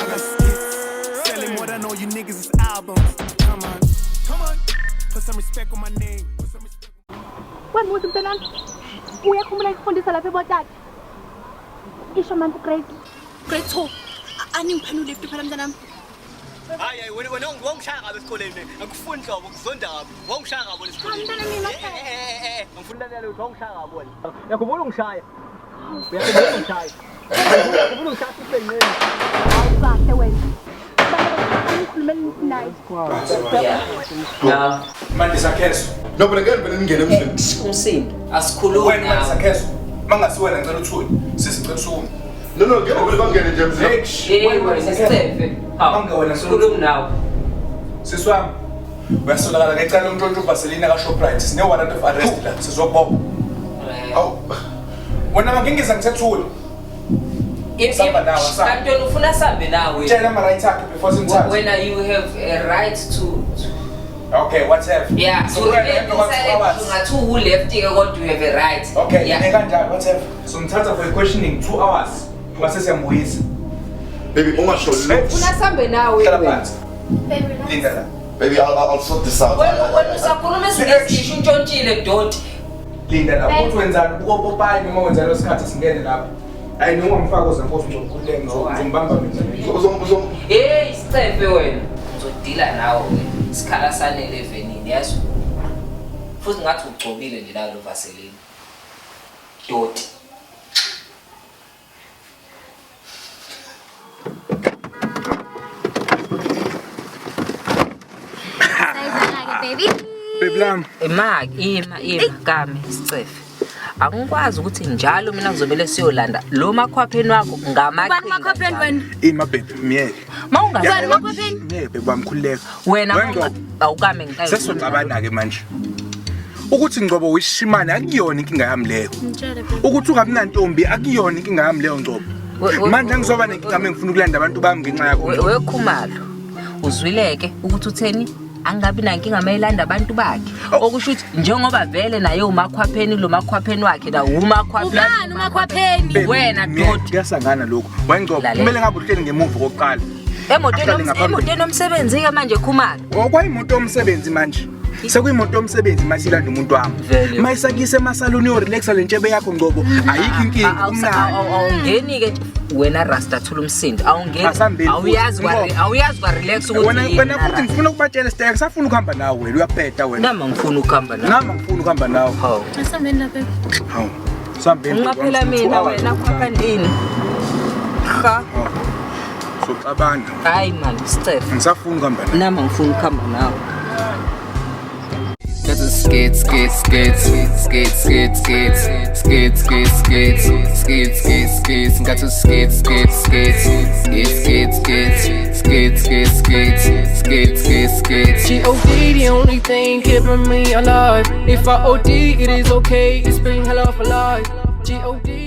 got skits, selling more than all you niggas is albums. Come on, put some respect on my name. When was the land? We are coming from this life about that. It's a man for great. Great talk. I need to live to Palamdanam. Hayi wena ngishaka besikoleni angifuni hlobo ngizonda kabi wangishaka bona esikoleni ngifuna lalela ukuthi wangishaka bona yakubona ungishaya uyakubona ungishaya yakubona ungishaya sipengeni awukahle wena ukhulumela naye No. Manje sakheso. No, but again, ngene emhlweni. Umsindo. Asikhulumi Wena manje nawe. sakheso. Mangasiwena ngicela uthule. Sisicela usuma. No, ngeke bangene nje emhlweni. Hey, wena sisisefe. Mangawena Sikhulumi nawe. Siswami. Uyasolakala ngecala uNtshontsho uBaselina kaShoprite. Sine warrant of arrest la. Sizobopha. Awu. Wena mangingiza ngithethule. Samba nawe, samba. Kanti wena ufuna sambe nawe. Tshela ama right akhe before simthathe. When you have a right to Okay, whatever. yeah, so ungathi left ke kodwa you have a right. Okay, yeah. kanjani whatever. So ngithatha for questioning 2 hours. Base siyambuyisa. Baby, ungasholi. Ufuna sambe nawe. Hlala phansi. Linda la. Baby, I'll sort this out. Wena usakhuluma isiNgisi untshontshile doti. Linda la. Uthi wenzani ukopopayi noma wenza lo sikhathi singene lapha. Ayi noma ngifaka uzankosi ngizokukhuleka ngizombamba mina. Hey, isicefe wena. Uzodila nawe wena. Isikhala sanele evenini yazi. Futhi ngathi ugcobile nje la lo Vaseline. Doti. Baby lam. Ima kami isicefe. Akungikwazi ukuthi njalo mina ngizobele siyolanda lo makhwapheni wakho ngamaqhinga. Ubani makhwapheni wena? Ima baby miyeke. Mawungazani makhwapheni? Miyeke baby bamkhuleka. Wena awukame ngitayi. Sesixabana ke manje. Ukuthi Ngcobo uyishimane akuyona inkinga yami leyo. Ngitshela baby. Ukuthi ungabinantombi akuyona inkinga yami leyo Ngcobo. Manje ngizoba nenkinga ngifuna ukulanda abantu bami ngenxa yakho. Wekhumalo. Uzwileke ukuthi utheni? Angabi nankinga mayelanda abantu bakhe. Okusho ukuthi njengoba vele naye umakhwapheni lo makhwapheni wakhe la umakhwapheni. Ubani umakhwapheni? Wena doti. Kuyasangana lokho. Wengcobo kumele ngabe uhleli ngemuva kokuqala. Emotweni omsebenzi ke manje khumalo. Okwayimoto yomsebenzi manje. Sekuyimoto yomsebenzi masilanda umuntu wami. Mayisakise emasaluni yo relaxa lentshebe yakho Ngcobo. Ayikho inkinga kumnandi. Awungeni ke wena Rasta thula umsindo. Awungeni. Awuyazi wa relax ukuthi wena futhi ngifuna ukubatshela stake ngisafuna ukuhamba nawe wena uyaphetha wena. Nama ngifuna ukuhamba nawe. Nama ngifuna ukuhamba nawe. Hawu. Asambeni la baby. Hawu. Sambeni. Ungaphela mina wena kwaphantini. Ha. Soxabana. Hayi man, Steph. Ngisafuna ukuhamba nawe. Nama ngifuna ukuhamba nawe. That's a skate. Got to skate. G.O.D. the only thing keeping me alive. If I OD, it is okay. It's been hell of a life. G.O.D.